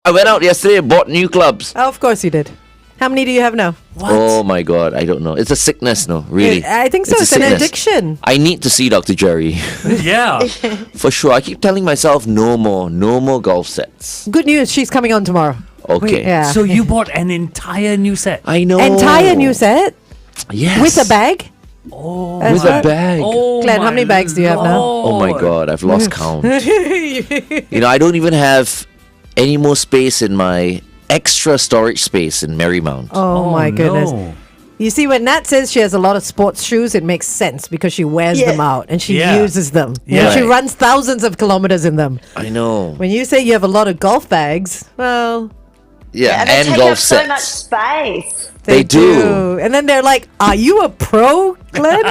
I went out yesterday and bought new clubs. Oh, of course you did. How many do you have now? Oh my God, I don't know. It's a sickness, no, really. I think so. It's an sickness. addiction. I need to see Dr. Jerry. Yeah. For sure. I keep telling myself no more golf sets. Good news, she's coming on tomorrow. Okay. Yeah. So you bought an entire new set? I know. Entire new set? Yes. With a bag? Oh, With a bag. Oh, Glenn, how many bags do you have now? Oh my God, I've lost count. I don't even have any more space in my extra storage space in Marymount. Oh my goodness. No. You see, when Nat says she has a lot of sports shoes, it makes sense because she wears them out and she uses them. Yeah. And she Right. runs thousands of kilometers in them. I know. When you say you have a lot of golf bags, well, Yeah, And they and take golf up so sets. much space. They do. And then they're like, "Are you a pro, Glenn?"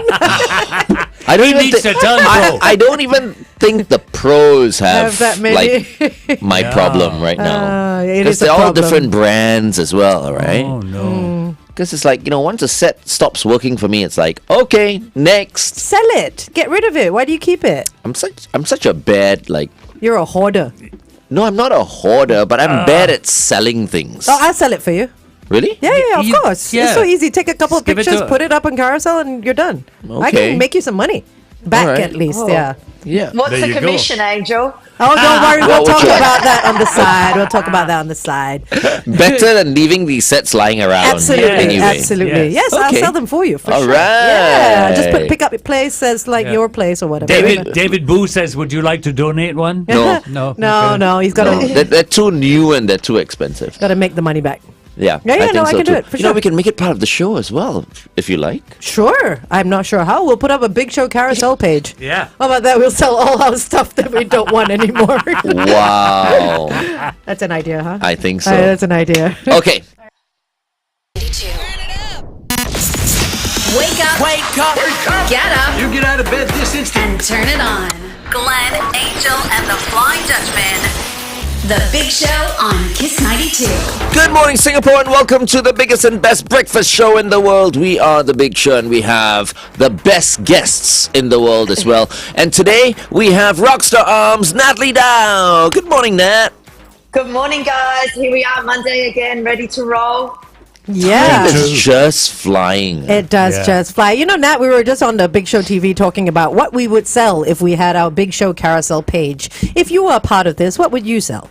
I don't He even needs to turn pro. I don't even think the pros have, Have that many. like my problem right now. It Because is a they're all problem. different brands as well, right? Oh no. Because it's like, once a set stops working for me, it's like, okay, next. Sell it. Get rid of it. Why do you keep it? I'm such a bad, You're a hoarder. no, I'm not a hoarder, but I'm bad at selling things. Oh, I'll sell it for you. Really? Yeah, of You- course. yeah. It's so easy. Take a couple of Just give it pictures, to- put it up on Carousel, and you're done. I Okay. can make you some money. Back Alright. at least, Oh. yeah. Yeah. What's There the you go. commission, Angel? Oh, don't worry. We'll What would talk you like? about that on the side. We'll talk about that on the side. Better than leaving these sets lying around. Absolutely. Anyway. Absolutely. Yes. Yes, I'll Okay. sell them for you. For All sure. Yeah. Just right. pick up your place as like Yeah. your place or whatever. David Boo says, would you like to donate one? No. No. No, Okay. no. He's got No, to they're too new and they're too expensive. make the money back. Yeah. Yeah, think I so can do too. it, for sure. We can make it part of the show as well, if you like. Sure. I'm not sure how. We'll put up a Big Show Carousel page. Yeah. How about that? We'll sell all our stuff that we don't want anymore. Wow. That's an idea, huh? I think so. That's an idea. Okay. Wake up. Wake up! Get up You get out of bed this instant. and turn it on. Glenn, Angel, and the Flying Dutchman. The Big Show on Kiss 92. Good morning, Singapore, and welcome to the biggest and best breakfast show in the world. We are the Big Show, and we have the best guests in the world as well. And today, we have Rockstar Arms, Natalie Dau. Good morning, Nat. Good morning, guys. Here we are, Monday again, ready to roll. Yeah. It's just flying. It does Yeah. just fly. Nat, we were just on the Big Show TV talking about what we would sell if we had our Big Show Carousel page. If you were a part of this, what would you sell?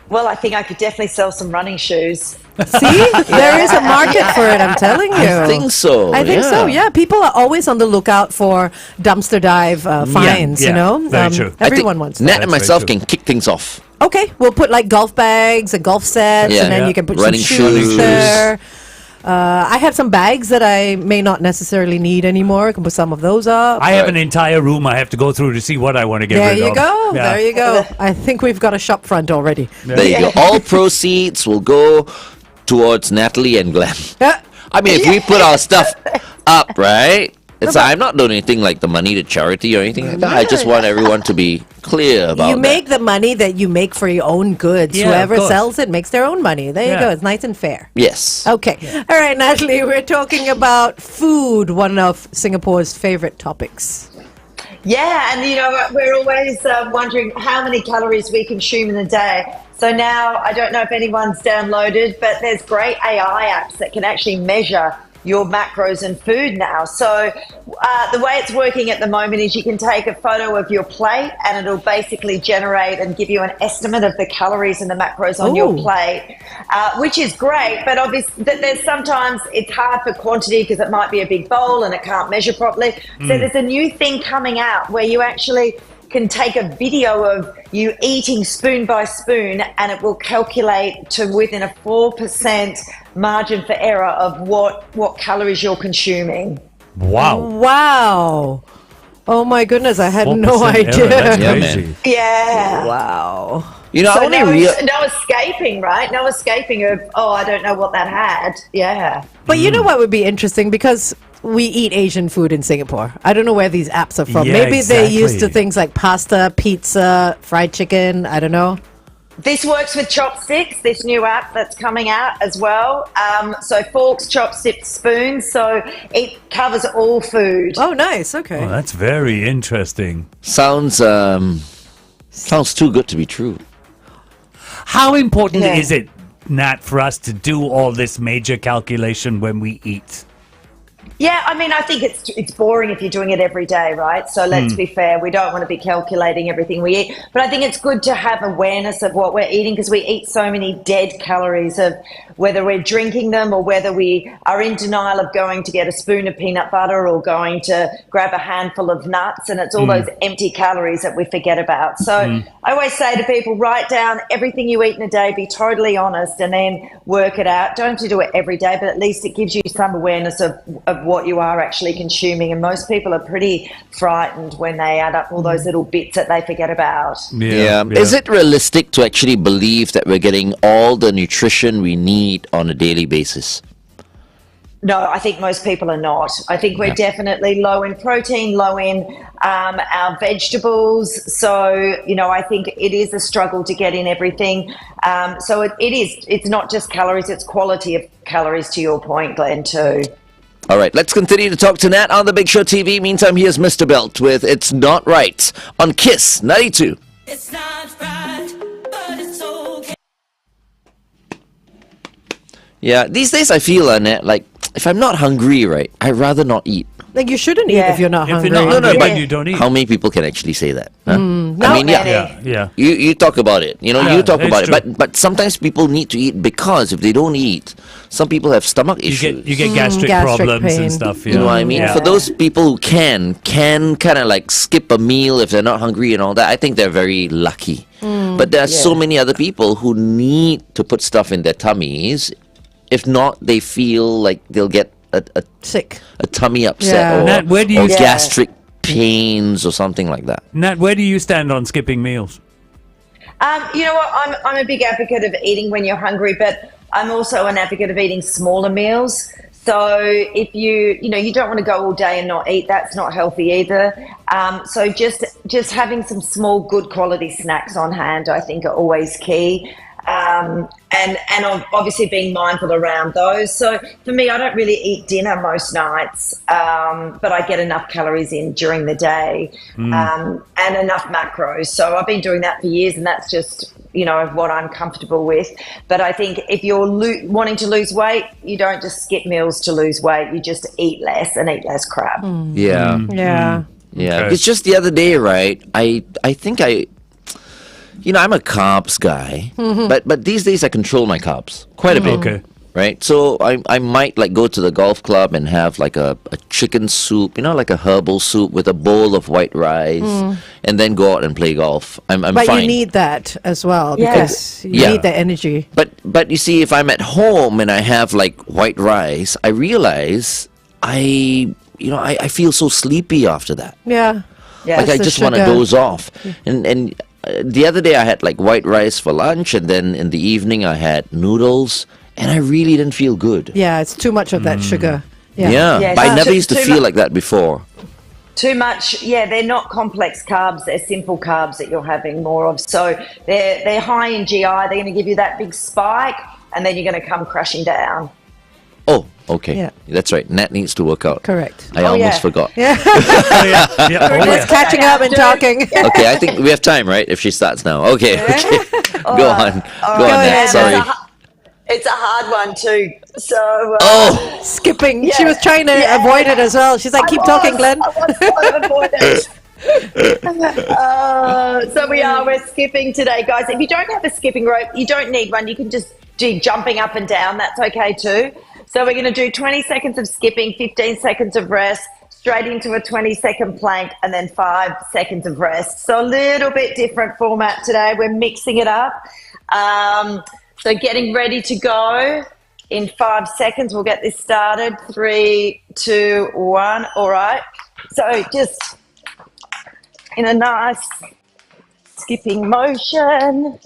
Well, I think I could definitely sell some running shoes. See? There is a market for it, I'm telling you. I think so. I think so, yeah. People are always on the lookout for dumpster dive finds, yeah. Very true. I think Everyone wants Nat that. and That's myself very can kick things off. Okay, we'll put like golf bags and golf sets, Yeah. and then Yeah. you can put Running some shoes shoes. there. I have some bags that I may not necessarily need anymore. I can put some of those up. I have an entire room I have to go through to see what I want to get There rid you of. go. Yeah. There you go. I think we've got a shop front already. There you go. All proceeds will go towards Natalie and Glenn. I mean, if we put our stuff up, right? I'm not donating like the money to charity or anything like that. I just want everyone to be clear about You that. make the money that you make for your own goods. Yeah, of Whoever course. sells it makes their own money. There you Yeah. go. It's nice and fair. Yes. Okay. All right, Natalie, we're talking about food, one of Singapore's favorite topics. Yeah, and we're always wondering how many calories we consume in a day. So now, I don't know if anyone's downloaded, but there's great AI apps that can actually measure your macros and food now. So the way it's working at the moment is you can take a photo of your plate and it'll basically generate and give you an estimate of the calories and the macros on your Ooh. plate, which is great. But obviously, there's sometimes it's hard for quantity because it might be a big bowl and it can't measure properly. So there's a new thing coming out where you actually can take a video of you eating spoon by spoon and it will calculate to within a 4% margin for error of what calories you're consuming. Wow. Wow. Oh my goodness, I had 4% no error, idea. That's Yeah, crazy. man. Yeah. Wow. I So only no escaping, right? No escaping of, I don't know what that had. Yeah. But you know what would be interesting? Because we eat Asian food in Singapore. I don't know where these apps are from. Yeah, Maybe they're used to exactly. things like pasta, pizza, fried chicken. I don't know. This works with chopsticks, this new app that's coming out as well. So forks, chopsticks, spoons. So it covers all food. Oh, nice. Okay. Oh, that's very interesting. sounds too good to be true. How important Yeah. is it, Nat, for us to do all this major calculation when we eat? Yeah, I mean, I think it's boring if you're doing it every day, right? So let's be fair. We don't want to be calculating everything we eat. But I think it's good to have awareness of what we're eating because we eat so many dead calories of whether we're drinking them or whether we are in denial of going to get a spoon of peanut butter or going to grab a handful of nuts. And it's all those empty calories that we forget about. So I always say to people, write down everything you eat in a day, be totally honest, and then work it out. Don't have to do it every day, but at least it gives you some awareness of what you are actually consuming. And most people are pretty frightened when they add up all those little bits that they forget about. Yeah. Is it realistic to actually believe that we're getting all the nutrition we need on a daily basis? No, I think most people are not. I think we're definitely low in protein, low in our vegetables. So, I think it is a struggle to get in everything. So it's not just calories, it's quality of calories, to your point, Glenn, too. All right, let's continue to talk to Nat on the Big Show TV. Meantime, here's Mr. Belt with It's Not Right on Kiss 92. It's not right, but it's okay. Yeah, these days I feel, Nat, like if I'm not hungry, right, I'd rather not eat. Like you shouldn't eat Yeah. if you're not If hungry. you're not hungry, but then you don't eat. How many people can actually say that? Huh? not I mean, many. Yeah. You talk about it. You Yeah, talk it's about true. it. But sometimes people need to eat because if they don't eat, some people have stomach issues. You get gastric gastric problems pain. and stuff. You know what I mean? Yeah. For those people who can kind of like skip a meal if they're not hungry and all that, I think they're very lucky. But there are so many other people who need to put stuff in their tummies. If not, they feel like they'll get a Sick. tummy upset Yeah. or, Nat, where do you- or Yeah. gastric pains or something like that. Nat, where do you stand on skipping meals? You know what? I'm a big advocate of eating when you're hungry, but I'm also an advocate of eating smaller meals. So if you don't want to go all day and not eat, that's not healthy either. So just having some small, good quality snacks on hand, I think, are always key. And obviously being mindful around those. So for me, I don't really eat dinner most nights, but I get enough calories in during the day and enough macros. So I've been doing that for years, and that's just what I'm comfortable with. But I think if you're wanting to lose weight, you don't just skip meals to lose weight. You just eat less and eat less crap. Yeah. Yeah. Yeah. Okay. It's just the other day, right? I think I'm a carbs guy, but these days I control my carbs quite a bit. Okay. Right? So I might like go to the golf club and have like a chicken soup, like a herbal soup with a bowl of white rice and then go out and play golf. I'm But fine. you need that as well Yeah. because you Yeah. need the energy. But you see, if I'm at home and I have like white rice, I realize I feel so sleepy after that. Yeah. Yeah. Like I the just want to sugar. doze off. And the other day I had like white rice for lunch, and then in the evening I had noodles, and I really didn't feel good. Yeah, it's too much of that sugar. Yeah. Yeah, But I so never too- used to too feel mu- like that before. Too much, they're not complex carbs, they're simple carbs that you're having more of. So they're high in GI, they're going to give you that big spike, and then you're going to come crashing down. Oh, okay. Yeah. That's right. Nat needs to work out. Correct. I Oh, almost yeah. forgot. Yeah. Oh, yeah. Yeah. Oh, Just yeah. catching up and talking. Okay, I think we have time, right? If she starts now. Okay. Go on. Go on, ahead, Nat. Sorry. It's a hard one too. So Oh, Skipping. Yeah. She was trying to Yeah. avoid it as well. She's like, keep talking, Glenn. I was trying to avoid it. So we're skipping today, guys. If you don't have a skipping rope, you don't need one. You can just do jumping up and down. That's okay too. So we're going to do 20 seconds of skipping, 15 seconds of rest, straight into a 20-second plank, and then 5 seconds of rest. So a little bit different format today. We're mixing it up. So getting ready to go. In 5 seconds, we'll get this started. 3, 2, 1. All right. So just in a nice skipping motion.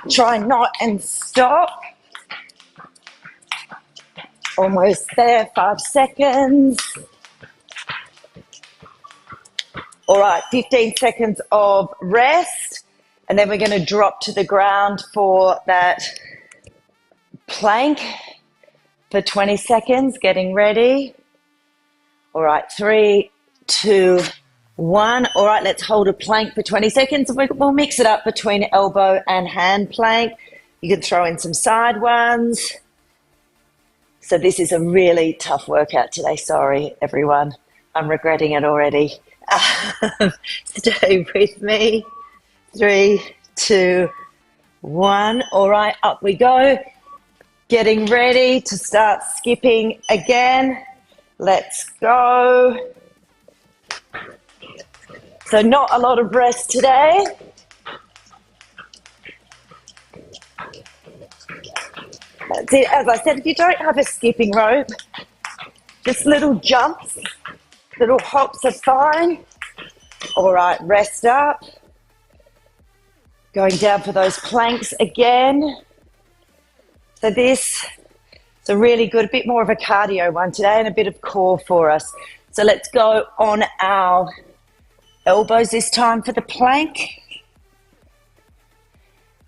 Try not and stop. Almost there, 5 seconds. All right, 15 seconds of rest. And then we're going to drop to the ground for that plank for 20 seconds, getting ready. All right, 3, 2, 1. All right, let's hold a plank for 20 seconds. We'll mix it up between elbow and hand plank. You can throw in some side ones. So this is a really tough workout today. Sorry, everyone. I'm regretting it already. Stay with me. 3, 2, 1. All right, up we go. Getting ready to start skipping again. Let's go. So not a lot of rest today. That's it. As I said, if you don't have a skipping rope, just little jumps, little hops are fine. All right, rest up. Going down for those planks again. So this is a really good, a bit more of a cardio one today and a bit of core for us. So let's go on our elbows this time for the plank.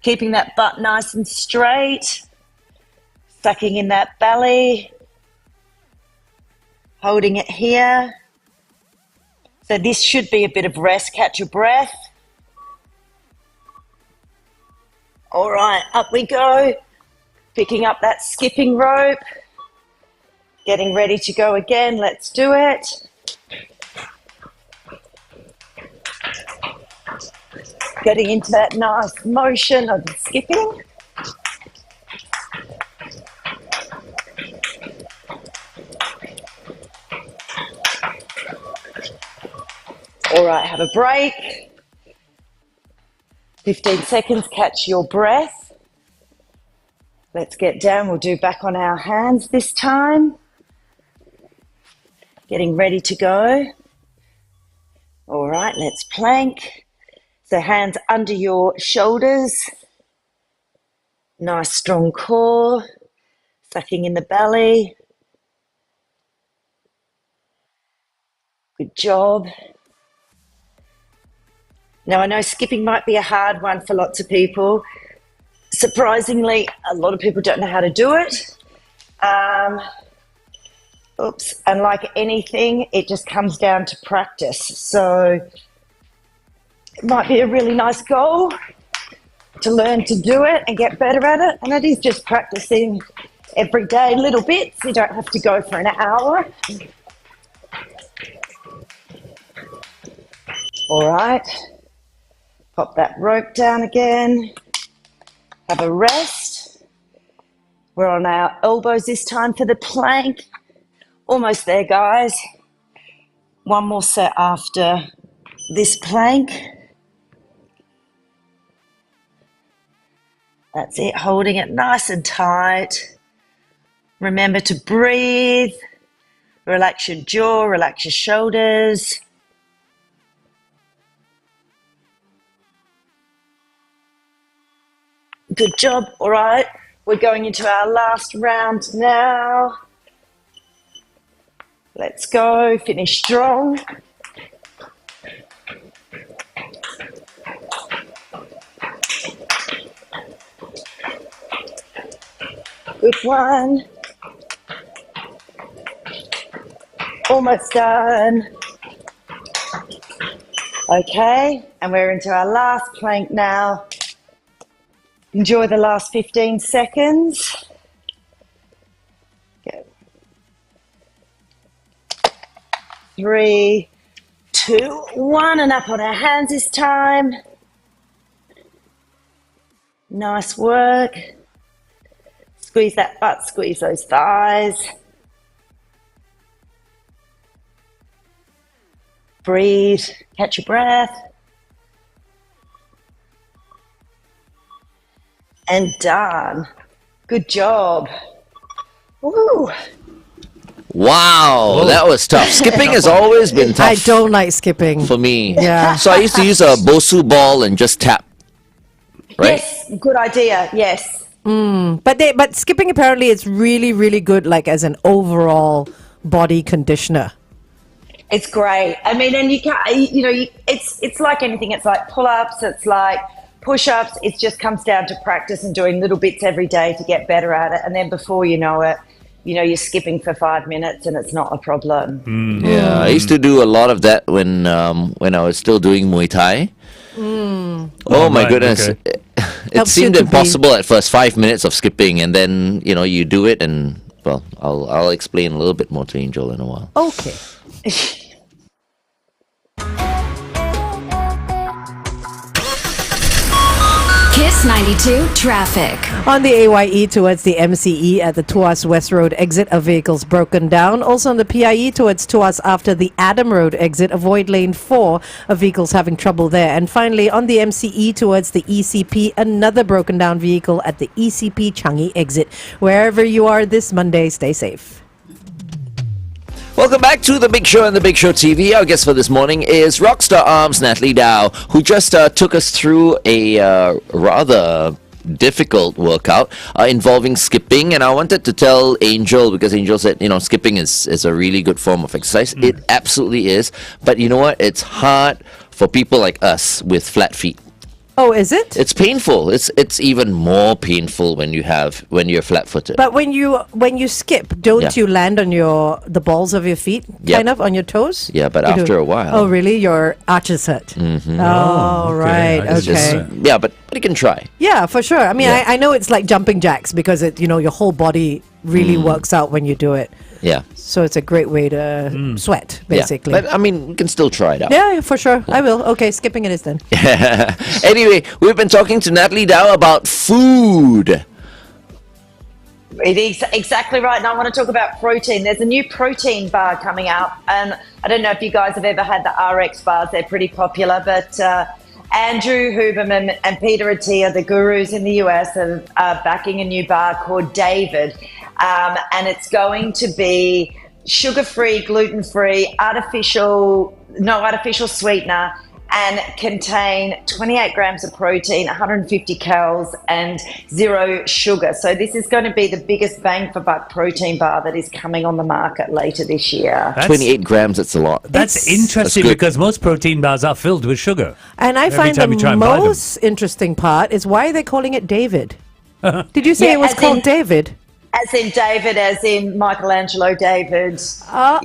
Keeping that butt nice and straight. Sucking in that belly. Holding it here. So this should be a bit of rest. Catch your breath. All right, up we go. Picking up that skipping rope. Getting ready to go again. Let's do it. Getting into that nice motion of skipping. All right, have a break. 15 seconds, catch your breath. Let's get down. We'll do back on our hands this time. Getting ready to go. All right, let's plank. So hands under your shoulders. Nice strong core. Sucking in the belly. Good job. Now, I know skipping might be a hard one for lots of people. Surprisingly, a lot of people don't know how to do it. And like anything, it just comes down to practice. So it might be a really nice goal to learn to do it and get better at it. And it is just practicing every day, little bits. You don't have to go for an hour. All right. Pop that rope down again. Have a rest. We're on our elbows this time for the plank. Almost there, guys. One more set after this plank. That's it, holding it nice and tight. Remember to breathe. Relax your jaw, relax your shoulders. Good job. All right, we're going into our last round now. Let's go, finish strong. Good one. Almost done. Okay, and we're into our last plank now. Enjoy the last 15 seconds. Go. 3, 2, 1, and up on our hands this time. Nice work. Squeeze that butt, squeeze those thighs. Breathe, catch your breath. And done. Good job. Woo. Wow, that was tough. Skipping has always been tough. I don't like skipping. For me. Yeah. So I used to use a Bosu ball and just tap. Right? Yes, good idea. Yes. But skipping apparently is really, really good, like as an overall body conditioner. It's great. I mean, and you can't, it's like anything. It's like pull-ups. It's like push-ups. It just comes down to practice and doing little bits every day to get better at it. And then before you know it, you're skipping for 5 minutes and it's not a problem. Yeah, I used to do a lot of that when I was still doing Muay Thai. Oh my right, goodness. okay. It Helps you seemed to be- impossible at first, 5 minutes of skipping, and then you do it, and well, I'll explain a little bit more to Angel in a while. Okay. Kiss 92 traffic. On the AYE towards the MCE at the Tuas West Road exit, a vehicle's broken down. Also on the PIE towards Tuas after the Adam Road exit, avoid lane 4. A vehicle's having trouble there. And finally, on the MCE towards the ECP, another broken down vehicle at the ECP Changi exit. Wherever you are this Monday, stay safe. Welcome back to The Big Show and The Big Show TV. Our guest for this morning is Rockstar Arms Natalie Dau, who just took us through a rather difficult workout involving skipping. And I wanted to tell Angel, because Angel said, skipping is a really good form of exercise. It absolutely is. But you know what? It's hard for people like us with flat feet. Oh, is it? It's painful. It's even more painful when you're flat-footed. But when you skip, don't Yeah. you land on the balls of your feet, Yep. kind of on your toes? Yeah, but You do. after a while. Oh, really? Your arches hurt. Mm-hmm. Oh, right. I Okay. just- Yeah, but you can try. Yeah, for sure. I mean, Yeah. I know it's like jumping jacks because your whole body really works out when you do it. Yeah. So it's a great way to sweat, basically. Yeah. But I mean, we can still try it out. Yeah, for sure. I will. Okay, skipping it is then. Anyway, we've been talking to Natalie Dau about food. It is exactly right. And I want to talk about protein. There's a new protein bar coming out. And I don't know if you guys have ever had the RX bars. They're pretty popular. But Andrew Huberman and Peter Attia, the gurus in the US, are backing a new bar called David. And it's going to be sugar-free, gluten-free, no artificial sweetener, and contain 28 grams of protein, 150 calories, and 0 sugar. So this is going to be the biggest bang for buck protein bar that is coming on the market later this year. 28 grams, that's a lot. That's It's- interesting That's good. because most protein bars are filled with sugar. And I Every find time you try the and buy them. most interesting part is why are they calling it David? Did you say Yeah, it was as called in- David? As in David, as in Michelangelo David. Oh,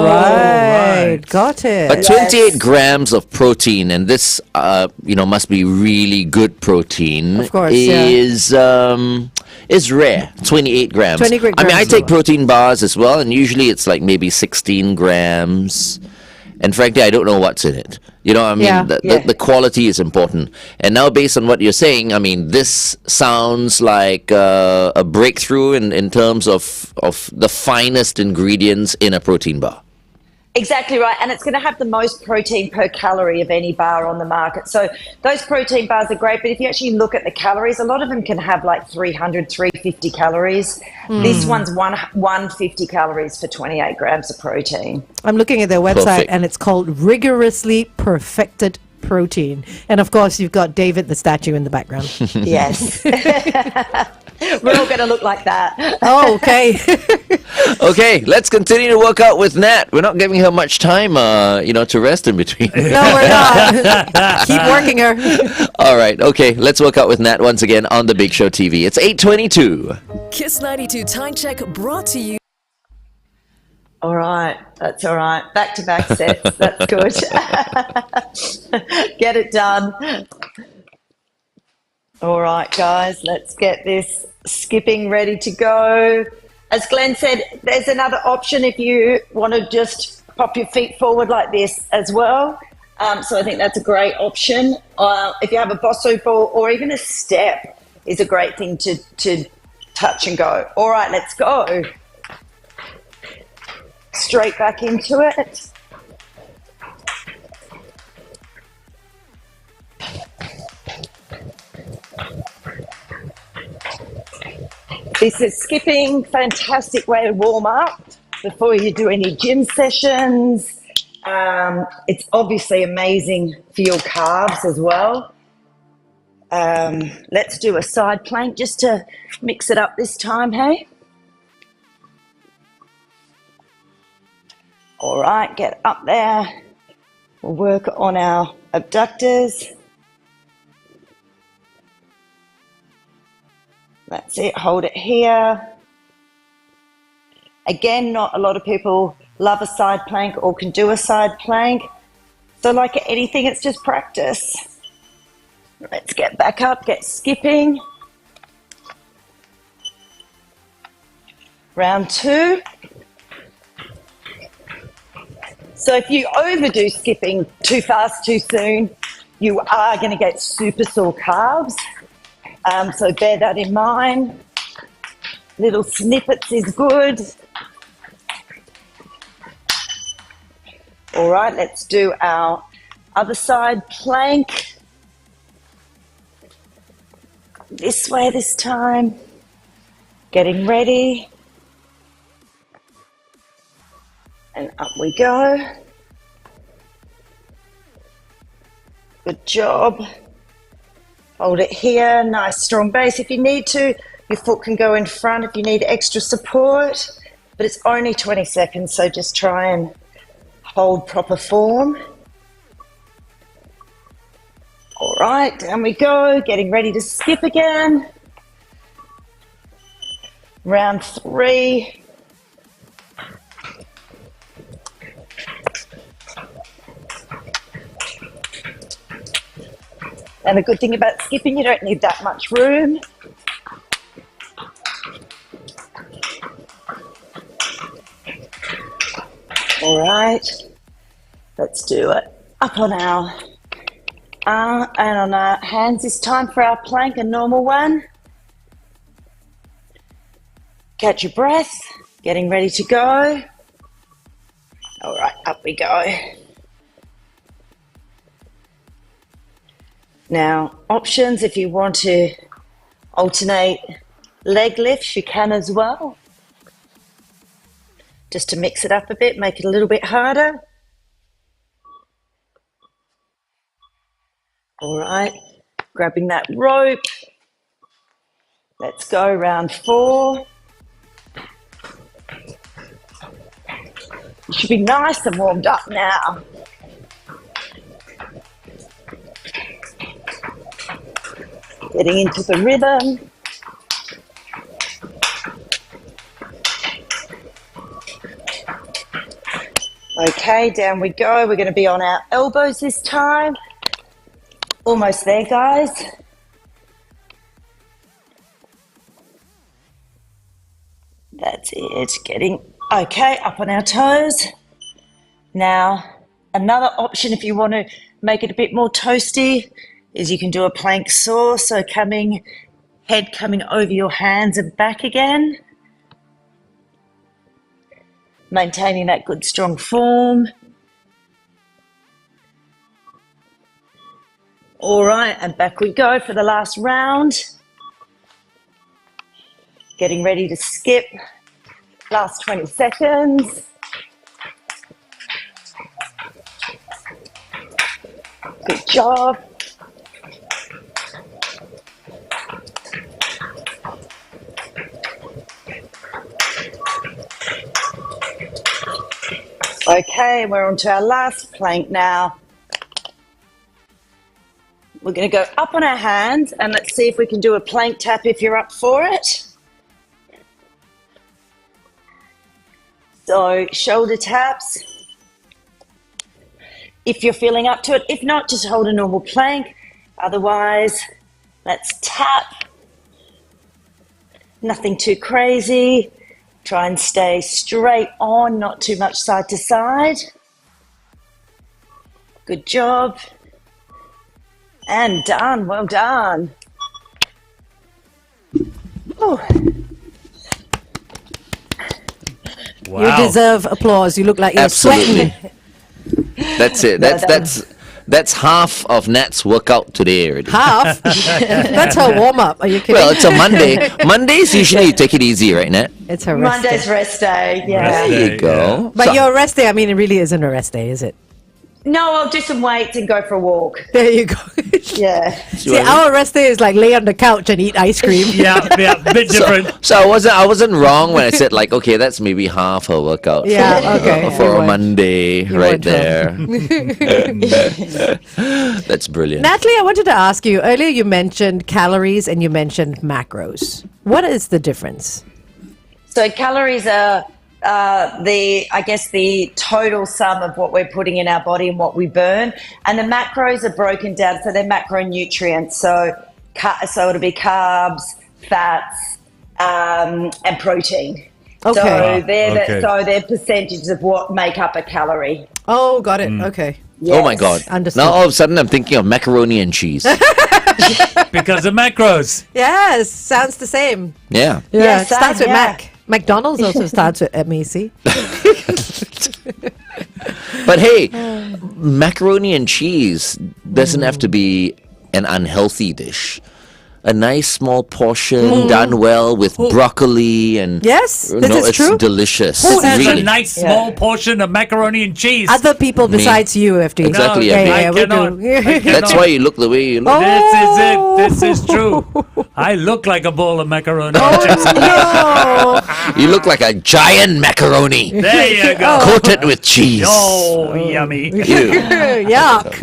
right. right. Got it. But 28 grams of protein, and this, must be really good protein. Of course, yeah. Is rare. 28 grams. 28 I mean, I grams. take protein bars as well, and usually it's like maybe 16 grams. And frankly, I don't know what's in it. I mean, Yeah. the quality is important. And now, based on what you're saying, I mean, this sounds like a breakthrough in terms of the finest ingredients in a protein bar. Exactly right. And it's going to have the most protein per calorie of any bar on the market. So those protein bars are great. But if you actually look at the calories, a lot of them can have like 300, 350 calories. This one's 150 calories for 28 grams of protein. I'm looking at their website Perfect. and it's called Rigorously Perfected Protein. And of course, you've got David the statue in the background. Yes. We're all going to look like that. Oh, okay. Okay, let's continue to work out with Nat. We're not giving her much time, to rest in between. No, we're not. Keep working her. All right, okay, let's work out with Nat once again on The Big Show TV. It's 8:22. Kiss 92 Time Check brought to you. All right. That's all right. Back-to-back sets. That's good. Get it done. All right, guys, let's get this skipping ready to go. As Glenn said, there's another option if you want to just pop your feet forward like this as well. So I think that's a great option. If you have a bosso ball or even a step is a great thing to touch and go. All right, let's go. Straight back into it. This is skipping, fantastic way to warm up before you do any gym sessions. It's obviously amazing for your calves as well. Let's do a side plank just to mix it up this time, hey? All right, get up there. We'll work on our abductors. That's it, hold it here. Again, not a lot of people love a side plank or can do a side plank. So like anything, it's just practice. Let's get back up, get skipping. Round 2. So if you overdo skipping too fast, too soon, you are going to get super sore calves. So bear that in mind. Little snippets is good. All right, let's do our other side plank. This way this time. Getting ready. And up we go. Good job. Hold it here, nice strong base. If you need to, your foot can go in front if you need extra support, but it's only 20 seconds, so just try and hold proper form. All right, down we go, getting ready to skip again. Round 3. And the good thing about skipping, you don't need that much room. All right, let's do it. Up on our arm and on our hands this time for our plank, a normal one. Catch your breath, getting ready to go. All right, up we go. Now, options, if you want to alternate leg lifts, you can as well. Just to mix it up a bit, make it a little bit harder. All right, grabbing that rope. Let's go, round 4. You should be nice and warmed up now. Getting into the rhythm. Okay, down we go. We're going to be on our elbows this time. Almost there, guys. That's it. Getting, okay, up on our toes. Now, another option if you want to make it a bit more toasty is you can do a plank saw, so head coming over your hands and back again. Maintaining that good strong form. All right, and back we go for the last round. Getting ready to skip. Last 20 seconds. Good job. Okay, we're on to our last plank now. We're going to go up on our hands and let's see if we can do a plank tap if you're up for it. So shoulder taps if you're feeling up to it. If not, just hold a normal plank. Otherwise, let's tap. Nothing too crazy. Try and stay straight on, not too much side to side. Good job. And done. Well done. Oh. Wow. You deserve applause. You look like you're Absolutely. sweating. That's it. That's half of Nat's workout today already. Half? That's her warm-up. Are you kidding? Well, it's a Monday. Mondays usually you take it easy, right, Nat? It's her rest Monday's day. rest day, yeah. There you go. But So- your rest day, I mean, it really isn't a rest day, is it? No, I'll do some weights and go for a walk. There you go. Yeah. See, our rest day is like lay on the couch and eat ice cream. Yeah, bit different. So I wasn't wrong when I said like, okay, that's maybe half a workout. Yeah, okay. For You a weren't. Monday, right weren't there. That's brilliant. Natalie, I wanted to ask you, earlier you mentioned calories and you mentioned macros. What is the difference? So calories are the total sum of what we're putting in our body and what we burn. And the macros are broken down, so they're macronutrients. So it'll be carbs, fats, and protein. Okay. So they're percentages of what make up a calorie. Oh, got it. Okay. Yes. Oh my God. Understood. Now all of a sudden I'm thinking of macaroni and cheese. Because of macros. Yes, sounds the same. Yeah. Yeah, Yes, it starts with yeah. Mac. McDonald's also starts with MAC. But hey, macaroni and cheese doesn't have to be an unhealthy dish. A nice small portion done well with broccoli and Yes, this is it's true. delicious. Who has really. a nice small portion of macaroni and cheese? Other people besides you, FD. Exactly, No, FD. I we cannot. do. I cannot. That's why you look the way you look. This is it. This is true. I look like a bowl of macaroni and cheese. No. You look like a giant macaroni There you go. coated with cheese. Oh, yummy. Ew. Yuck.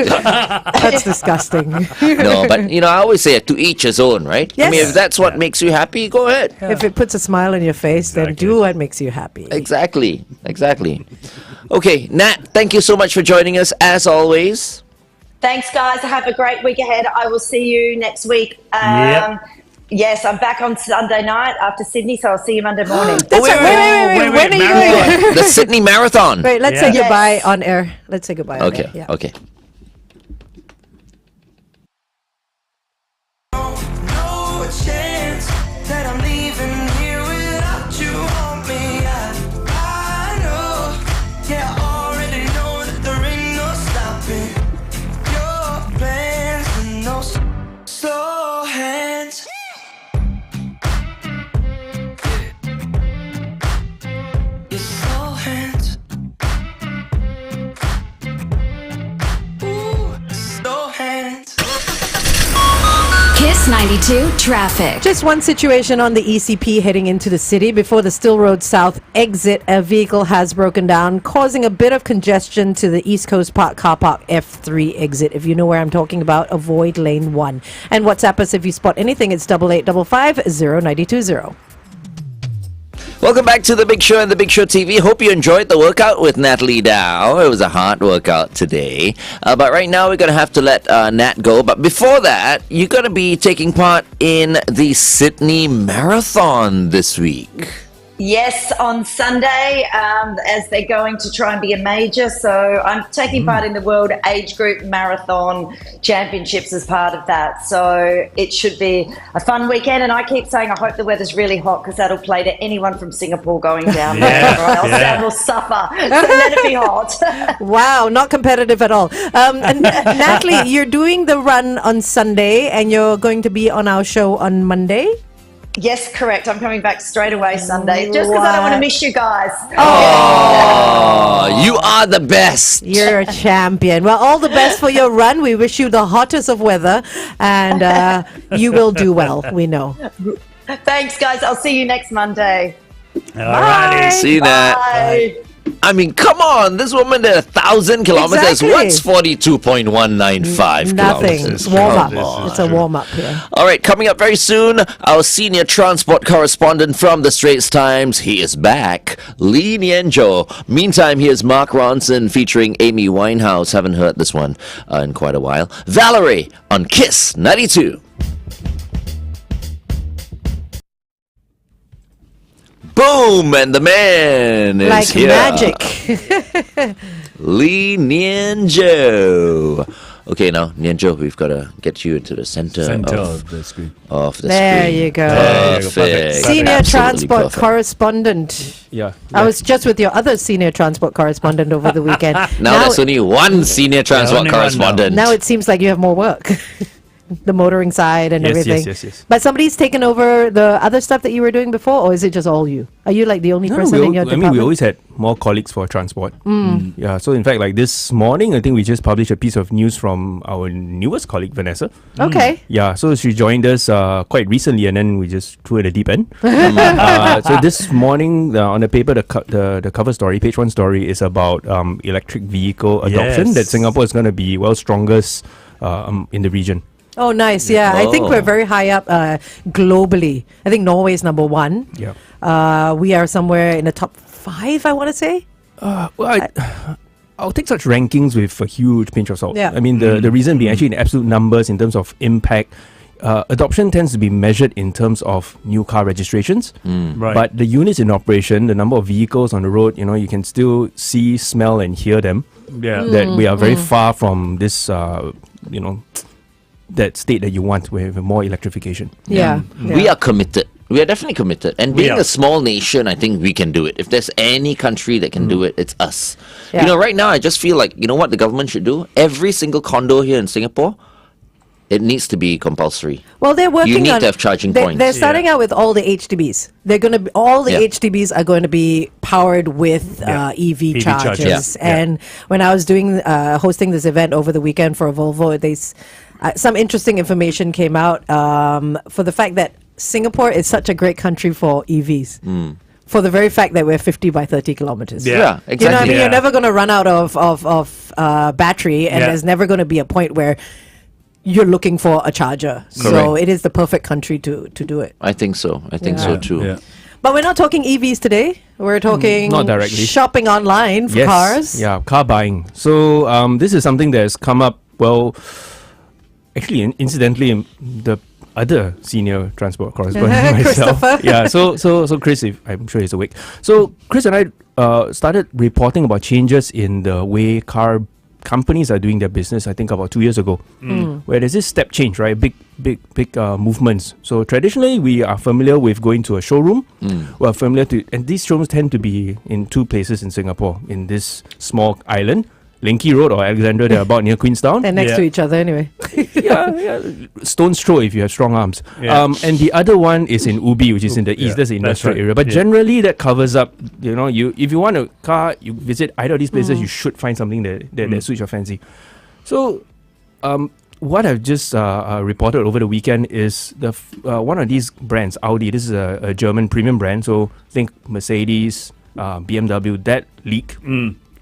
That's disgusting. No, but I always say to each his own, right? I mean, Yes. if that's what makes you happy, go ahead. If it puts a smile on your face, then do what makes you happy. Exactly. Okay, Nat, thank you so much for joining us as always. Thanks, guys. Have a great week ahead. I will see you next week. Yep. Yes, I'm back on Sunday night after Sydney, so I'll see you Monday morning. That's right. Wait. wait, When are you marathon. going? The Sydney Marathon. Wait, let's Yeah. say Yes. goodbye on air. Let's say goodbye on Okay, air. Yeah. okay. No chance that I'm leaving here without you on me. I know, yeah, I already know that there ain't no stopping your plans and no slow hands. Your slow hands. Ooh, slow hands. Kiss 92 traffic. Just one situation on the ECP heading into the city. Before the Still Road South exit, a vehicle has broken down, causing a bit of congestion to the East Coast Park Car Park F3 exit. If you know where I'm talking about, avoid lane 1. And WhatsApp us if you spot anything. It's 8855-0920. Welcome back to The Big Show and The Big Show TV. Hope you enjoyed the workout with Natalie Dau. It was a hard workout today. But right now we're going to have to let Nat go. But before that, you're going to be taking part in the Sydney Marathon this week. Yes, on Sunday, as they're going to try and be a major. So I'm taking part in the World Age Group Marathon Championships as part of that. So it should be a fun weekend. And I keep saying I hope the weather's really hot because that'll play to anyone from Singapore going down there. Or else that will suffer. So let it be hot. Wow, not competitive at all. Natalie, you're doing the run on Sunday and you're going to be on our show on Monday? Yes, correct. I'm coming back straight away Sunday just because I don't want to miss you guys. Oh, you are the best. You're a champion. Well, all the best for your run. We wish you the hottest of weather, and you will do well. We know. Thanks, guys. I'll see you next Monday. Alrighty. See you, Nat. Bye. I mean, come on. This woman did 1,000 kilometers. Exactly. What's 42.195 Nothing. kilometers? Warm Come up. on. It's a warm up here. All right, coming up very soon, our senior transport correspondent from the Straits Times. He is back, Lee Nian Tjoe. Meantime, here's Mark Ronson featuring Amy Winehouse. Haven't heard this one in quite a while. Valerie on Kiss 92. Boom! And the man is Like here. magic. Lee Nian Tjoe. Okay, now, Nian Tjoe, we've got to get you into the center of the screen. the There screen. you go. There you go. Perfect. Perfect. Senior Absolutely transport perfect. correspondent. Yeah. I was just with your other senior transport correspondent over the weekend. Now there's only one senior transport only one now. correspondent. Now it seems like you have more work. The motoring side and Yes, everything. yes. But somebody's taken over the other stuff that you were doing before, or is it just all you? Are you like the only person in your department? we always had more colleagues for transport. Yeah, so in fact, like this morning, I think we just published a piece of news from our newest colleague, Vanessa. Okay. Yeah, so she joined us quite recently, and then we just threw it a deep end. So this morning on the paper, the cover story, page 1 story, is about electric vehicle adoption. Yes. That Singapore is going to be strongest in the region. Oh, nice. Yeah, I think Oh. we're very high up globally. I think Norway is number 1. Yeah. We are somewhere in the top 5, I want to say. I'll take such rankings with a huge pinch of salt. Yeah. I mean, the reason being actually in absolute numbers in terms of impact, adoption tends to be measured in terms of new car registrations. Right. But the units in operation, the number of vehicles on the road, you can still see, smell, and hear them. Yeah. That we are very far from this, that state that you want with more electrification. Yeah. We are committed. We are definitely committed. And being are. a small nation, I think we can do it. If there's any country that can do it, it's us. Yeah. Right now, I just feel like, what the government should do? Every single condo here in Singapore, it needs to be compulsory. Well, they're working You need on. to have charging They're points. starting out with all the HDBs. They're going to all the Yeah. HDBs are going to be powered with EV chargers. chargers. Yeah. And when I was hosting this event over the weekend for a Volvo, some interesting information came out for the fact that Singapore is such a great country for EVs. For the very fact that we're 50 by 30 kilometers. Yeah, exactly. You know what I mean? Yeah. You're never going to run out of battery, and Yeah. there's never going to be a point where you're looking for a charger. So it is the perfect country to do it. I think so. I think so too. Yeah. But we're not talking EVs today. We're talking Not directly. shopping online for cars. Yeah, car buying. So this is something that has come up, actually, incidentally, the other senior transport correspondent myself. Christopher. Yeah, so Chris, I'm sure he's awake. So Chris and I started reporting about changes in the way car companies are doing their business, I think about 2 years ago, where there's this step change, right? Big movements. So traditionally, we are familiar with going to a showroom. We're familiar and these showrooms tend to be in 2 places in Singapore, in this small island, Linky Road or Alexandra. They're about near Queenstown. They're next to each other anyway. yeah, stone's throw if you have strong arms. Yeah. And the other one is in Ubi, which is in the east. That's the industrial right. area. But Yeah. generally, that covers up. If you want a car, you visit either of these places. You should find something that suits your fancy. So, what I've just reported over the weekend is one of these brands, Audi. This is a German premium brand. So think Mercedes, BMW. That league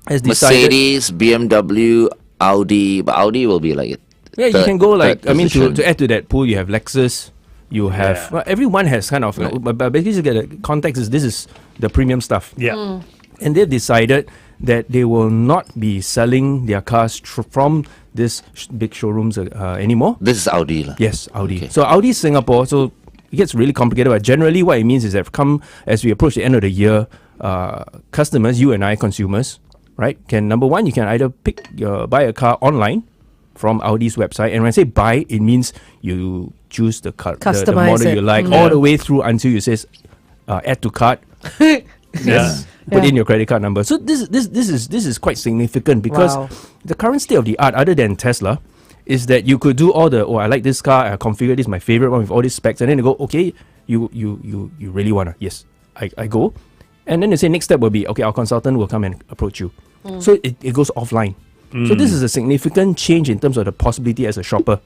has decided. Mercedes, BMW, Audi. But Audi will be like Yeah, you can go third position. to add to that pool, you have Lexus, you have everyone has kind of, but basically the context is this is the premium stuff. Yeah. And they've decided that they will not be selling their cars from this big showrooms anymore. This is Audi. lah. Yes, Audi. Okay. So Audi Singapore, so it gets really complicated, but generally what it means is that as we approach the end of the year, customers, you and I, consumers, right, number one, you can either buy a car online from Audi's website, and when I say buy, it means you choose the car, the Customize model it. you like, all the way through until you says add to cart. Yeah. Put in your credit card number. So this is quite significant because Wow. the current state of the art, other than Tesla, is that you could do all the I like this car, I configure this, my favorite one with all these specs, and then you go, okay, you really wanna, yes, I go, and then they say next step will be, okay, our consultant will come and approach you. So it goes offline. So this is a significant change in terms of the possibility as a shopper.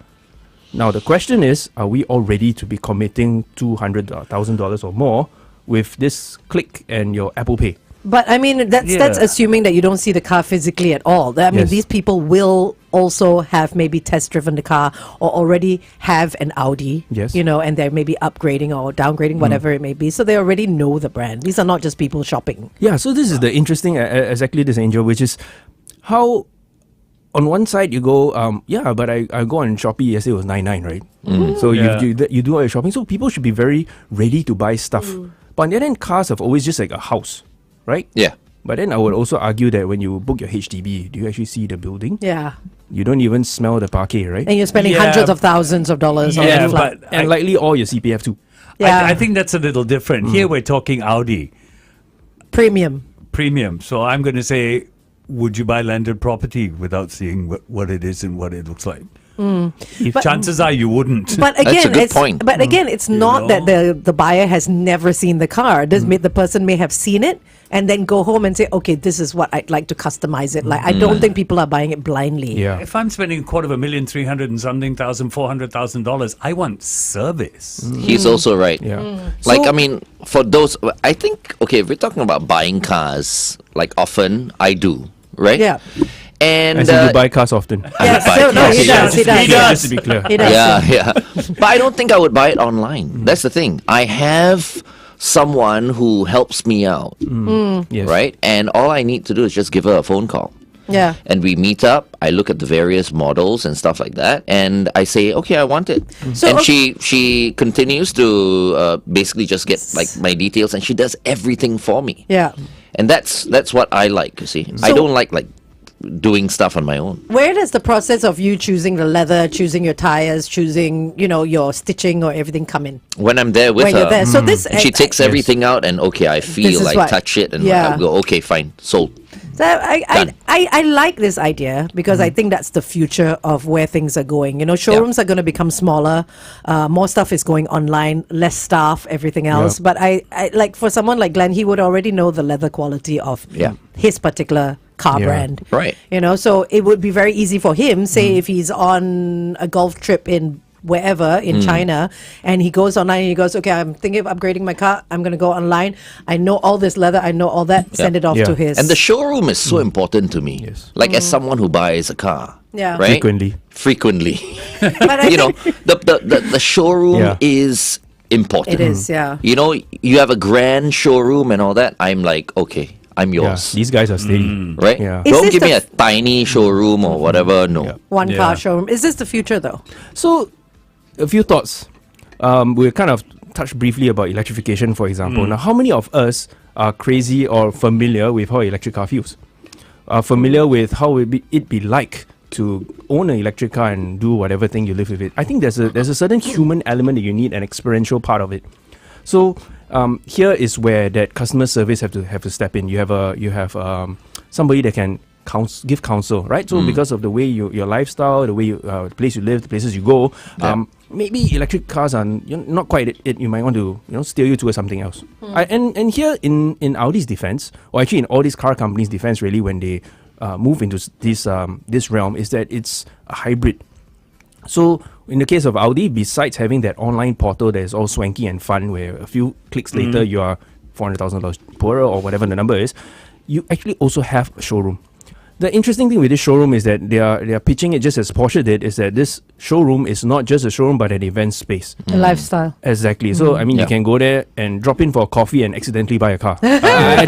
Now the question is, are we all ready to be committing $200,000 or more with this click and your Apple Pay? But I mean, that's assuming that you don't see the car physically at all. I mean, Yes. these people will also have maybe test driven the car or already have an Audi. Yes. And they're maybe upgrading or downgrading, whatever it may be. So they already know the brand. These are not just people shopping. Yeah, so this is the interesting, exactly this, Angel, which is how on one side you go, but I go on Shopee yesterday, it was 99, right? So you do all your shopping. So people should be very ready to buy stuff. But on the other hand, cars have always just like a house, right? Yeah. But then I would also argue that when you book your HDB, do you actually see the building? Yeah. You don't even smell the parquet, right? And you're spending Yeah. hundreds of thousands of dollars on Yeah, a flat. but And likely all your CPF too. Yeah. I think that's a little different. Here we're talking Audi Premium. premium. So I'm going to say, would you buy landed property without seeing what it is and what it looks like? Chances are you wouldn't. But That's again, a good point. But again, it's not that the buyer has never seen the car. The person may have seen it and then go home and say, okay, this is what I'd like to customize it. Like I don't think people are buying it blindly. Yeah. If I'm spending $250,000, 300 and something thousand, $400,000, I want service. He's also right. Yeah. Like, So- I mean, for those, I think, okay, if we're talking about buying cars, like often, I do, right? Yeah. And I see you buy cars often. Yes, buy so, no, cars. he does. He does. He does. Just to be clear. He does. yeah. But I don't think I would buy it online. That's the thing. I have someone who helps me out, Yes. right? And all I need to do is just give her a phone call. Yeah. And we meet up. I look at the various models and stuff like that, and I say, okay, I want it. So, And she continues to basically just get like my details, and she does everything for me. Yeah. And that's what I like. You see, I don't like doing stuff on my own. Where does the process of you choosing the leather, choosing your tires, choosing, your stitching or everything come in? When I'm there with When her, you're there. So this and she takes everything out, and okay, I feel is like what- touch it, and Yeah. I go, okay, fine, sold. So I like this idea because I think that's the future of where things are going. Showrooms are going to become smaller. More stuff is going online, less staff, everything else. But I like for someone like Glenn, he would already know the leather quality of his particular car brand. Right. So it would be very easy for him, say if he's on a golf trip in wherever in China and he goes online and he goes, okay, I'm thinking of upgrading my car, I'm going to go online, I know all this leather, I know all that, send it off to his And the showroom is so important to me. Yes. Like as someone who buys a car. Yeah. Right? Frequently. But I think the showroom Yeah. is important. it is, yeah. You have a grand showroom and all that. I'm like, okay, I'm Yeah, yours. these guys are steady. Right? Yeah. Is Don't this give me the a tiny showroom or whatever. No. Yeah. One Yeah. car showroom. Is this the future though? So, a few thoughts. We kind of touched briefly about electrification, for example. Now, how many of us are crazy or familiar with how electric car feels? Are familiar with how it'd be like to own an electric car and do whatever thing you live with it? I think there's a certain human element that you need, an experiential part of it. So here is where that customer service have to step in. You have somebody that can give counsel, right? So because of the way your lifestyle, the way the place you live, the places you go, maybe electric cars are not quite it. You might want to steer you towards something else. And here in Audi's defense, or actually in all these car companies' defense, really, when they move into this realm, is that it's a hybrid. So in the case of Audi, besides having that online portal that is all swanky and fun, where a few clicks later you are $400,000 poorer or whatever the number is, you actually also have a showroom. The interesting thing with this showroom is that they are pitching it just as Porsche did, is that this showroom is not just a showroom but an event space. A lifestyle. Exactly. So I mean, Yeah. you can go there and drop in for a coffee and accidentally buy a car. I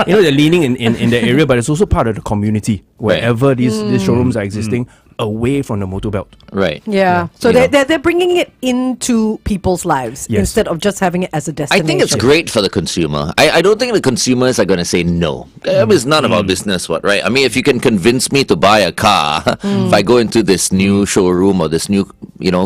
think they're leaning in that area, but it's also part of the community wherever these showrooms are existing, away from the motor belt. Right. Yeah. So they're bringing it into people's lives Yes. instead of just having it as a I destination. think it's great for the consumer. I don't think the consumers are going to say no. It's none of our business, right? I mean, if you can convince me to buy a car, if I go into this new showroom or this new,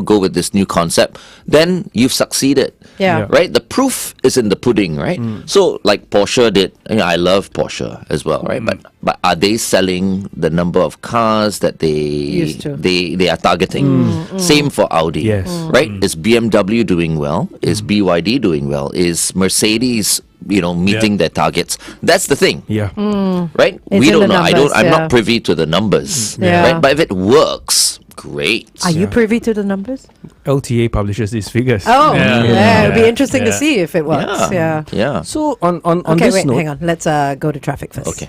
go with this new concept, then you've succeeded. Yeah. Right? The proof is in the pudding, right? So, like Porsche did, I love Porsche as well, right? But are they selling the number of cars that Used to. they are targeting? Same for Audi. Yes. Right? Is BMW doing well? Is BYD doing well? Is Mercedes, meeting their targets? That's the thing. Yeah. Right? It's We in don't the know. numbers, I'm yeah. not privy to the numbers. Yeah. Right? But if it works, great. Are you privy to the numbers? LTA publishes these figures. Oh, Yeah. it'd be interesting to Yeah. see if it works. Yeah. Yeah. So on Okay, this wait, note, hang on. Let's go to traffic first. Okay.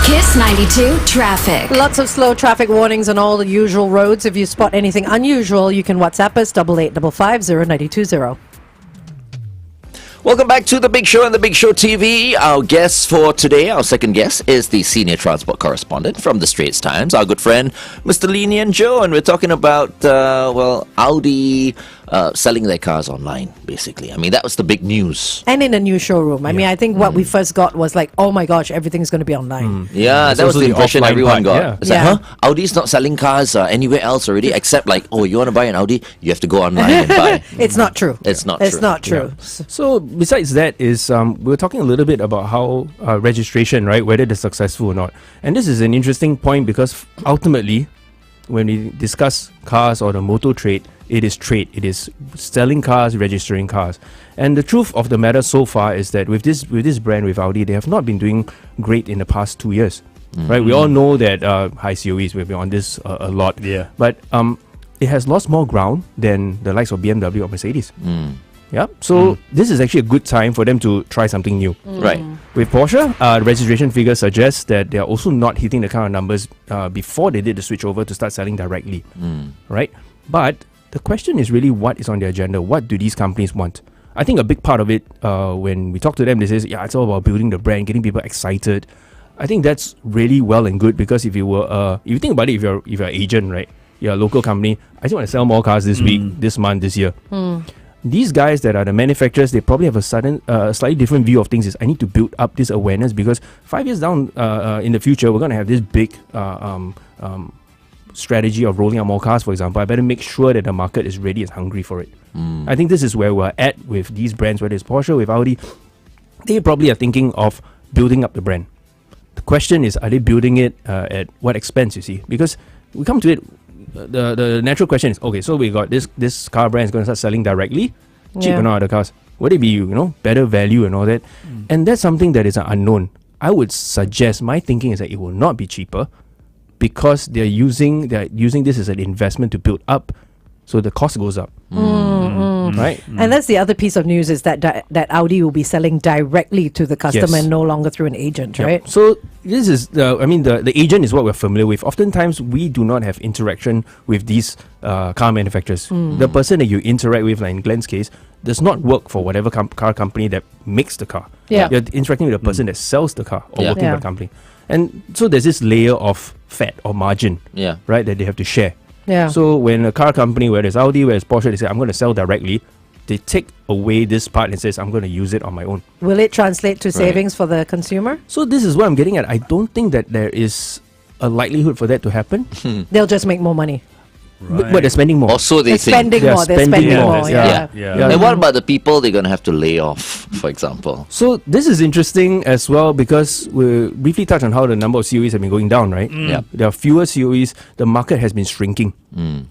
Kiss 92 traffic. Lots of slow traffic warnings on all the usual roads. If you spot anything unusual, you can WhatsApp us 8855 Welcome back to The Big Show and The Big Show TV. Our guest for today, our second guest, is the senior transport correspondent from the Straits Times, our good friend, Mr. Lee Nian Tjoe. And we're talking about, Audi selling their cars online, basically. I mean, that was the big news. And in a new showroom. I mean, I think what we first got was like, oh my gosh, everything's going to be online. Yeah, There's that was also the the impression offline everyone part, got. yeah. It's Yeah. like, Audi's not selling cars anywhere else already, except like, oh, you want to buy an Audi? You have to go online and buy. It's not true. It's not It's true. not true. So besides that is we were talking a little bit about how registration, right, whether it's successful or not. And this is an interesting point because ultimately, when we discuss cars or the motor trade, it is trade. It is selling cars, registering cars. And the truth of the matter so far is that with this brand, with Audi, they have not been doing great in the past 2 years. Right? We all know that high COEs, we've been on this a lot. Yeah. But it has lost more ground than the likes of BMW or Mercedes. Yeah. So this is actually a good time for them to try something new. Right. With Porsche, the registration figure suggests that they are also not hitting the kind of numbers before they did the switch over to start selling directly. Right? But the question is really what is on their agenda? What do these companies want? I think a big part of it, when we talk to them, they say, yeah, it's all about building the brand, getting people excited. I think that's really well and good because if you were, if you think about it, if you're an agent, right, you're a local company, I just want to sell more cars this week, this month, this year. These guys that are the manufacturers, they probably have a slightly different view of things. Is I need to build up this awareness because 5 years down in the future, we're going to have this big strategy of rolling out more cars, for example. I better make sure that the market is ready and hungry for it. I think this is where we're at with these brands, whether it's Porsche, with Audi. They probably are thinking of building up the brand. The question is, are they building it at what expense, you see? Because we come to it, the natural question is, okay, so we got this car brand is going to start selling directly, cheap or not other cars. Would it be, better value and all that? And that's something that is an unknown. I would suggest, my thinking is that it will not be cheaper because they're using this as an investment to build up, so the cost goes up. Right? And that's the other piece of news is that that Audi will be selling directly to the customer and no longer through an agent, right? So this is the agent is what we're familiar with. Oftentimes we do not have interaction with these car manufacturers. The person that you interact with, like in Glenn's case, does not work for whatever car company that makes the car. Yeah. You're interacting with the person that sells the car or working Yeah. for the company. And so there's this layer of fat or margin, right, that they have to share. Yeah. So when a car company, whether it's Audi, whether it's Porsche, they say, I'm going to sell directly, they take away this part and says, I'm going to use it on my own. Will it translate to savings for the consumer? So this is what I'm getting at. I don't think that there is a likelihood for that to happen. They'll just make more money. But they're spending more. Also, they They're think. spending more. They're spending more. Yeah. And what about the people they're going to have to lay off, for example? So this is interesting as well because we briefly touched on how the number of COEs have been going down, right? Yeah. There are fewer COEs. The market has been shrinking,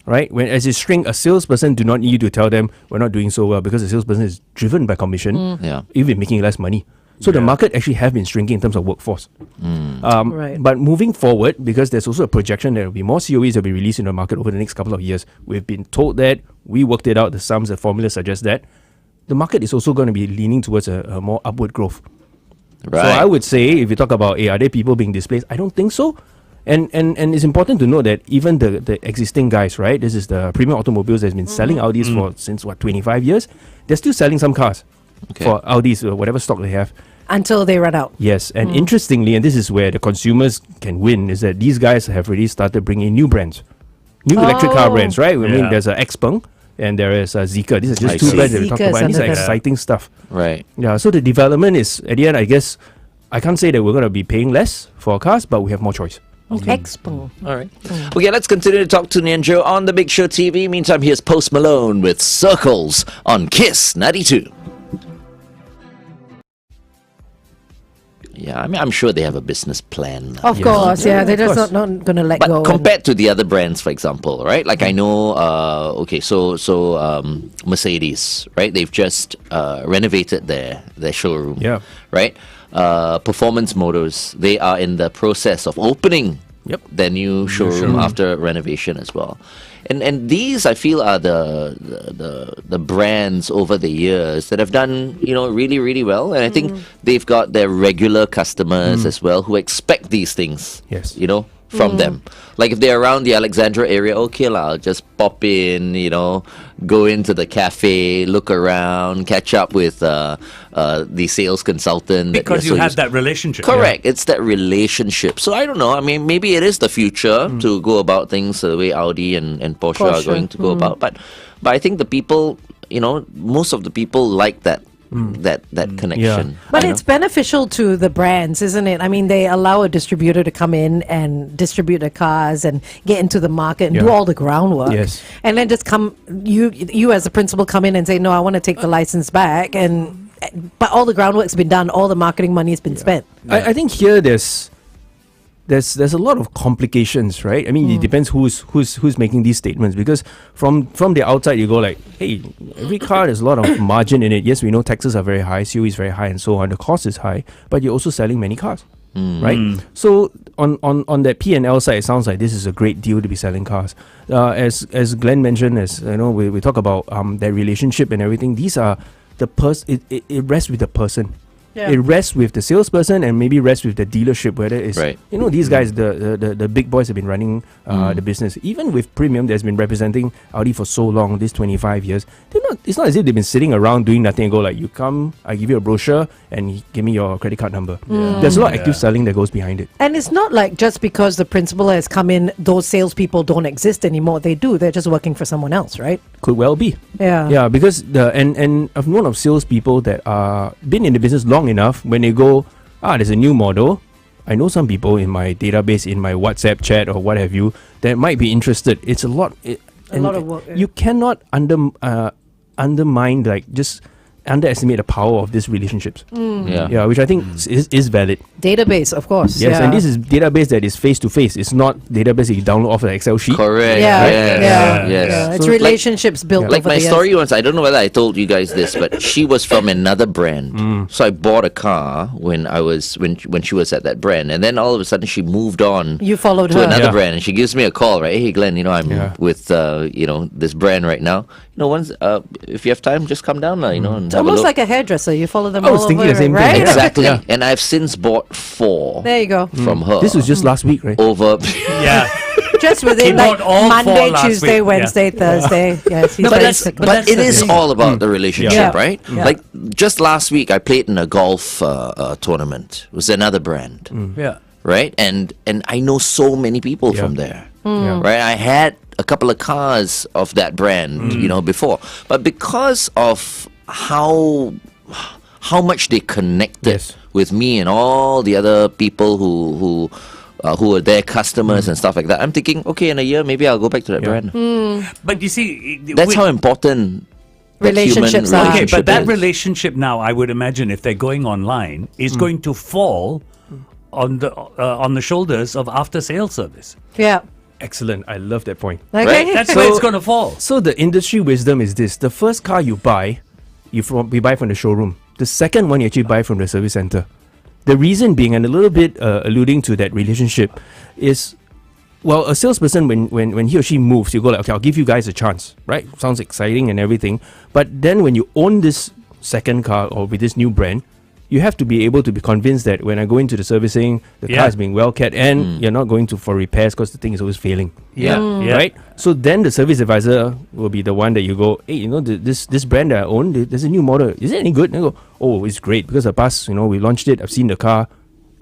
right? When as it shrink, a salesperson do not need you to tell them we're not doing so well because the salesperson is driven by commission, Yeah. even making less money. So the market actually have been shrinking in terms of workforce. Right. But moving forward, because there's also a projection that there will be more COEs that will be released in the market over the next couple of years, we've been told that, we worked it out, the sums, the formula suggest that, the market is also going to be leaning towards a more upward growth. Right. So I would say, if you talk about, are there people being displaced? I don't think so. And it's important to know that even the existing guys, right? This is the premium automobiles that's been selling Audis for since 25 years. They're still selling some cars for Audis, whatever stock they have. Until they run out. Yes, and interestingly, and this is where the consumers can win, is that these guys have already started bringing in new brands, new electric car brands, right? I mean, there's a Xpeng and there is a Zeekr. These are just two brands that we talked about. And these are exciting stuff. Right. Yeah, so the development is, at the end, I guess, I can't say that we're going to be paying less for our cars, but we have more choice. Expo. All right. Okay, let's continue to talk to Nian Tjoe on the Big Show TV. Meantime, here's Post Malone with Circles on Kiss 92. Yeah, I mean, I'm sure they have a business plan. Of course, they're just not going to let go. But compared to the other brands, for example, right? Like I know, Mercedes, right? They've just renovated their showroom. Yeah. Right? Performance Motors, they are in the process of opening their new showroom after renovation as well. And these, I feel, are the brands over the years that have done, really, really well. And I think they've got their regular customers as well who expect these things. Yes. From them. Like if they're around the Alexandra area, okay I'll just pop in, go into the cafe, look around, catch up with the sales consultant. Because you have that relationship. Correct. It's that relationship. So I don't know. I mean, maybe it is the future to go about things the way Audi and Porsche are going to go about. But I think the people, most of the people like that. That connection. But it's beneficial to the brands, isn't it? I mean, they allow a distributor to come in and distribute the cars and get into the market and do all the groundwork. Yes. And then just you as a principal come in and say, no, I want to take the license back. But all the groundwork's been done. All the marketing money has been spent. I think here there's a lot of complications, right? I mean, it depends who's making these statements, because from the outside you go like, hey, every car there's a lot of margin in it. Yes, we know taxes are very high, COE is very high, and so on. The cost is high, but you're also selling many cars, right? So on that P&L side, it sounds like this is a great deal to be selling cars. As Glenn mentioned, as you know, we talk about their relationship and everything. These are the it rests with the person. Yeah. It rests with the salesperson and maybe rests with the dealership, whether it's these guys, the big boys have been running the business. Even with Premium, that's been representing Audi for so long, these 25 years. It's not as if they've been sitting around doing nothing and go like, you come, I give you a brochure and give me your credit card number. There's a lot of active selling that goes behind it. And it's not like just because the principal has come in, those salespeople don't exist anymore. They do. They're just working for someone else, right? Could well be. Yeah, because and I've known of salespeople that are been in the business long enough. When they go, there's a new model, I know some people in my database, in my WhatsApp chat or what have you, that might be interested. It's a lot of work. You cannot undermine, like, just underestimate the power of these relationships. Which I think is valid. Database, of course. Yes, and this is database that is face to face. It's not database that you download off an Excel sheet. Correct. Yes. It's So relationships built like over my the years. story once, I don't know whether I told you guys this, but she was from another brand. So I bought a car when she was at that brand, and then all of a sudden she moved on. You followed to her. another brand, and she gives me a call, right? Hey Glenn, I'm with this brand right now. Once if you have time, just come down, and It's have a almost look. like a hairdresser. You follow them I all was thinking over, the same thing. right? Exactly. And I've since bought 4 There you go. from her. This was just last week, right? over. Yeah. Just within bought all 4 Monday, last Tuesday, week. Wednesday, Thursday. Yes, he's basically. But it is all about the relationship, Yeah. right? Yeah. Like just last week, I played in a golf tournament. It was another brand, Yeah. right? And I know so many people from there, right? I had a couple of cars of that brand, before, but because of how much they connected with me and all the other people who are their customers and stuff like that, I'm thinking, okay, in a year maybe I'll go back to that brand. But you see, That's how important that human Relationships are. Okay, but that is. relationship now, I would imagine, if they're going online, is going to fall on the shoulders of after sales service. Yeah. Excellent. I love that point. Okay. Right. That's where it's going to fall. So the industry wisdom is this: the first car you buy, you buy from the showroom. The second one you actually buy from the service center. The reason being, and a little bit alluding to that relationship, is, well, a salesperson, when he or she moves, you go like, okay, I'll give you guys a chance, right? Sounds exciting and everything. But then when you own this second car or with this new brand, you have to be able to be convinced that when I go into the servicing, the car is being well kept and you're not going for repairs because the thing is always failing. Yeah. Right? So then the service advisor will be the one that you go, hey, this brand that I own, there's a new model. Is it any good? And I go, oh, it's great because the past, we launched it. I've seen the car.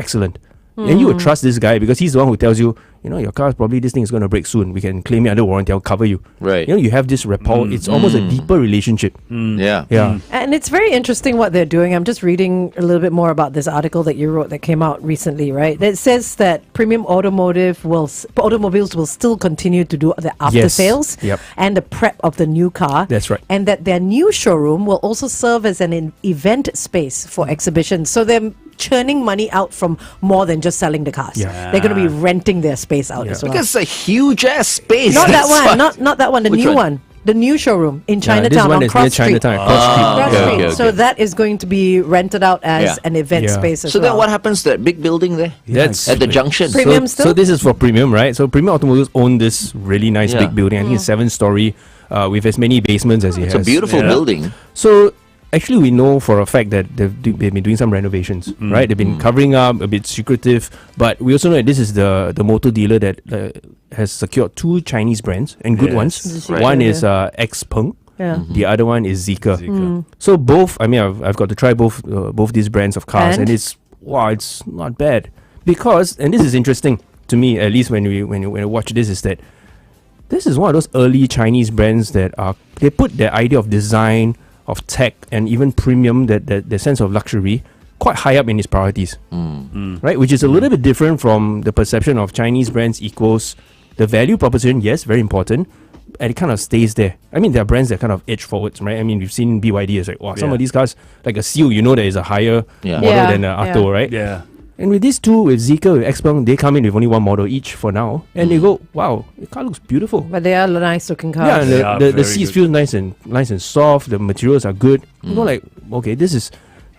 Excellent. And you would trust this guy because he's the one who tells you, your car this thing is going to break soon. We can claim it under warranty. I'll cover you. Right. You have this rapport. It's almost a deeper relationship. Yeah. And it's very interesting what they're doing. I'm just reading a little bit more about this article that you wrote that came out recently, right? It says that premium automobiles will still continue to do the after sales and the prep of the new car. That's right. And that their new showroom will also serve as an event space for exhibitions. So they're churning money out from more than just selling the cars. Yeah. They're going to be renting their space out as well. Because it's a huge ass space. Not that That's one, why- not that one, the Which new one? one. The new showroom in This Chinatown one on is Cross near Street. Chinatown. Cross Cross Street. Street. okay. So that is going to be rented out as Yeah. an event Yeah. space as So well. then what happens to that big building there? That's At the junction. Premium so, still? so this is for Premium, right? So Premium Automobiles own this really nice Yeah. big building. I think it's 7-story with as many basements as it It's has. a beautiful building. So actually, we know for a fact that they've been doing some renovations, right? They've been covering up, a bit secretive, but we also know that this is the motor dealer that has secured 2 Chinese brands and good ones. Right. One is Xpeng. Yeah. The other one is Zeekr. So both, I've got to try both these brands of cars, and it's not bad because, and this is interesting to me, at least when I watch this, is that this is one of those early Chinese brands that they put their idea of design, of tech, and even premium, that sense of luxury, quite high up in its priorities, right? Which is a little bit different from the perception of Chinese brands equals the value proposition. Yes, very important, and it kind of stays there. I mean, there are brands that kind of edge forwards, right? I mean, we've seen BYD as like, wow, some of these cars, like a Seal, there is a higher model than an Atto, right? Yeah. And with these two, with Zeekr, with Xpeng, they come in with only one model each for now, and they go, wow, the car looks beautiful. But they are nice looking cars. Yeah, and They are the very seats good. feel nice and soft. The materials are good. Okay, this is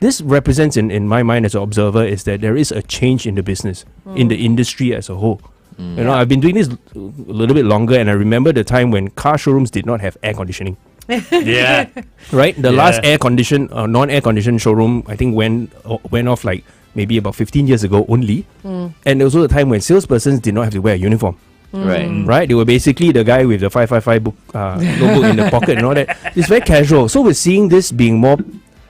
this represents in my mind as an observer is that there is a change in the business, in the industry as a whole. You know, I've been doing this a little bit longer, and I remember the time when car showrooms did not have air conditioning. Yeah. Right? The last non-air conditioned showroom, I think went off like maybe about 15 years ago only. And there was also a time when salespersons did not have to wear a uniform. Right? They were basically the guy with the 555 book, notebook in the pocket and all that. It's very casual. So we're seeing this being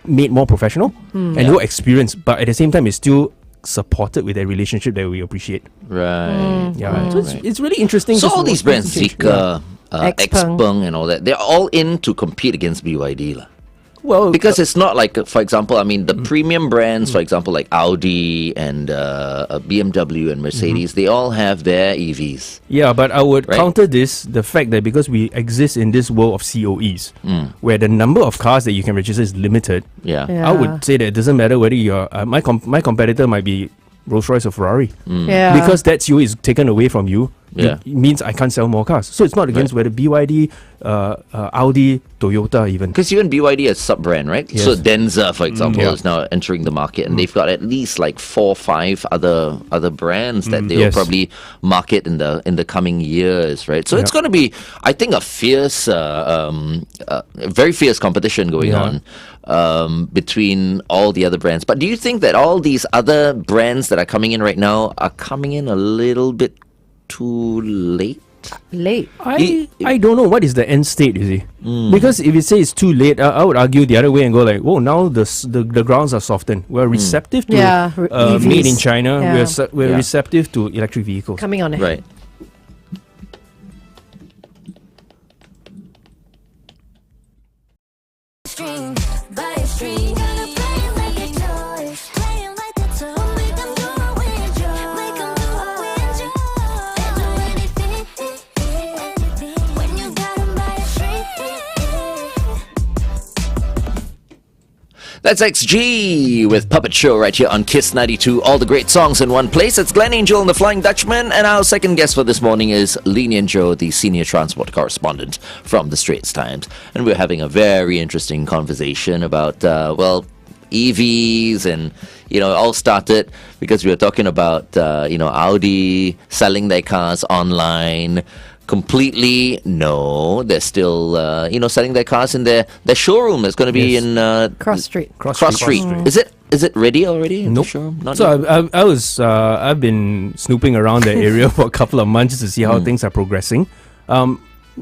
made more professional and more experienced, but at the same time it's still supported with a relationship that we appreciate. Right. So it's really interesting. So to all see these what brands, change. Zeekr, Xpeng. Xpeng and all that, they're all in to compete against BYD. Well, Because it's not like, for example, I mean, the premium brands, for example, like Audi and BMW and Mercedes, they all have their EVs. yeah, but I would Right? counter the fact that because we exist in this world of COEs, where the number of cars that you can register is limited, Yeah. I would say that it doesn't matter whether you're my competitor might be Rolls-Royce or Ferrari, Yeah. because that COE is taken away from you. Yeah. It means I can't sell more cars. So it's not against whether BYD, Audi, Toyota even. Because even BYD is sub-brand, right? Yes. So Denza, for example, Yeah. is now entering the market, and they've got at least like 4 or 5 other brands that they'll Yes. probably market in the coming years, right? So it's Yeah. going to be, I think, a fierce, very fierce competition going on between all the other brands. But do you think that all these other brands that are coming in right now are coming in a little bit too late? Late. I don't know what is the end state, you see. Because if you say it's too late, I would argue the other way and go like, whoa, now the grounds are softened. We're receptive to EVs. made in China. Yeah. We're Yeah. receptive to electric vehicles. Coming on. Right. String by a string. Gonna play it like a toy. Play it like a toy. Make 'em do what we enjoy. Make 'em do what we enjoy. And do anything, anything. When you got 'em by a string. That's XG with Puppet Show right here on Kiss 92. All the great songs in one place. It's Glenn Angel and the Flying Dutchman. And our second guest for this morning is Lee Nian Tjoe, the senior transport correspondent from the Straits Times. And we're having a very interesting conversation about, EVs, and it all started because we were talking about Audi selling their cars online. Completely no, they're still selling their cars in their showroom. It's going to be Yes. in Cross Street. Cross Street. Is it ready already in the Nope. showroom? Not So yet? I've been snooping around the area for a couple of months just to see how things are progressing.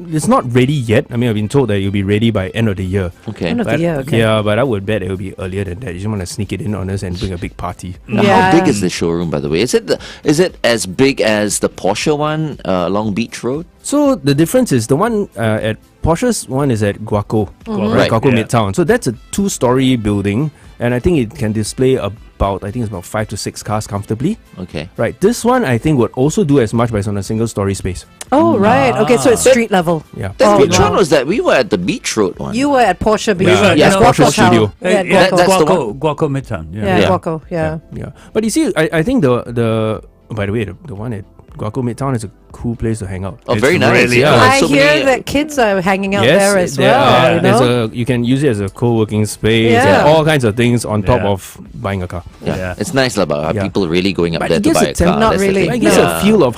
It's not ready yet. I mean, I've been told that it'll be ready by end of the year. Okay. End of the But- year, okay. Yeah, but I would bet it'll be earlier than that. You just want to sneak it in on us and bring a big party. Now, Yeah. how big is the showroom, by the way? Is it as big as the Porsche one along Beach Road? So the difference is the one at Porsche's one is at Guaco, Right, Guaco yeah. Midtown. So that's a 2-story building, and I think it can display about 5 to 6 cars comfortably. Okay. Right. This one I think would also do as much, but it's on a single-story space. Oh, right. Okay, so it's street level. Yeah. Then Oh, which wow. one was that? We were at the Beach Road one. You were at Porsche Beach. Yeah, yes, Porsche Guaco Studio. Tower. Yeah, That- Guaco. that's the Guaco Midtown. Yeah, Yeah. Guaco, yeah. Yeah. But you see, I think the by the way, the one at Guaco Midtown is a cool place to hang out. Oh, very It's nice. really yeah. cool. I So hear many, that kids are hanging out Yes, there as there well. are. You There's know? you can use it as a co-working space. Yeah. And all kinds of things on top Yeah. of buying a car. Yeah. It's nice about Yeah. people really going up But there it to gives buy a a temp- car. Not that's the really. thing. It gives Yeah. a feel of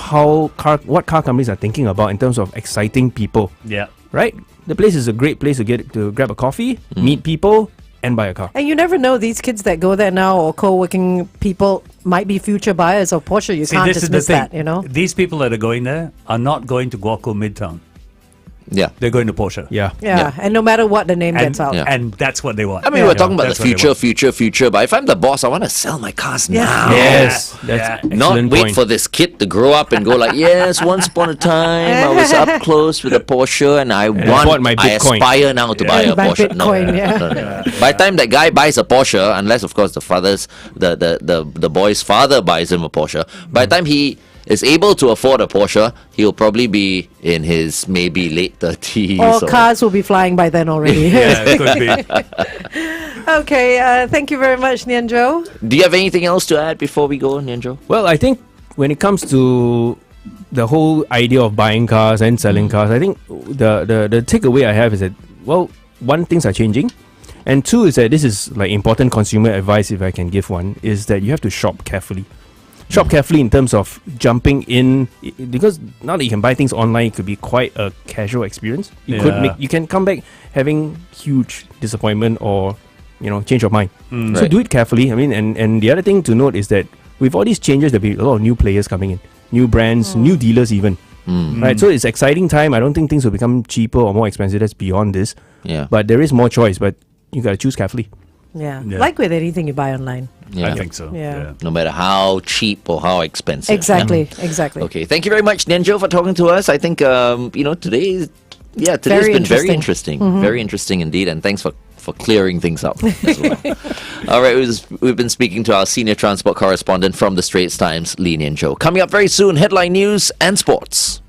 what car companies are thinking about in terms of exciting people. Yeah. Right? The place is a great place to grab a coffee, meet people, and buy a car. And you never know, these kids that go there now or co-working people might be future buyers of Porsche. You See, can't this is the dismiss thing. that, you know? These people that are going there are not going to Guaco Midtown. Yeah. They're going to Porsche. Yeah. Yeah, and no matter what the name And, gets out. Yeah. and that's what they want. I mean, we're talking about That's the what they future, want. future. But if I'm the boss, I want to sell my cars now. Yes. Yeah. That's Yeah. Not excellent wait point. for this kid to grow up and go like, yes, once upon a time I was up close with a Porsche and I bought my I Bitcoin. aspire now to buy a Buy Porsche. Bitcoin, yeah. No. By the time that guy buys a Porsche, unless of course the boy's father buys him a Porsche, by the time he is able to afford a Porsche, he'll probably be in his maybe late 30s. Or cars will be flying by then already. Yeah, it could be. Okay, thank you very much, Nian Tjoe. Do you have anything else to add before we go, Nian Tjoe? Well, I think when it comes to the whole idea of buying cars and selling cars, I think the takeaway I have is that, well, one, things are changing. And two is that this is like important consumer advice, if I can give one, is that you have to shop carefully. Shop carefully in terms of jumping in, because now that you can buy things online, it could be quite a casual experience. You can come back having huge disappointment or change of mind. So do it carefully. I mean, and the other thing to note is that with all these changes, there'll be a lot of new players coming in, new brands, new dealers even. Right, so it's exciting time. I don't think things will become cheaper or more expensive. That's beyond this. Yeah. But there is more choice. But you got to choose carefully. Yeah. Like with anything you buy online. I think so. Yeah. No matter how cheap or how expensive. Exactly. Okay. Thank you very much, Nian Tjoe, for talking to us. I think today's been very interesting. Very interesting indeed, and thanks for clearing things up as well. All right, we've been speaking to our senior transport correspondent from the Straits Times, Lee Nian Tjoe. Coming up very soon, headline news and sports.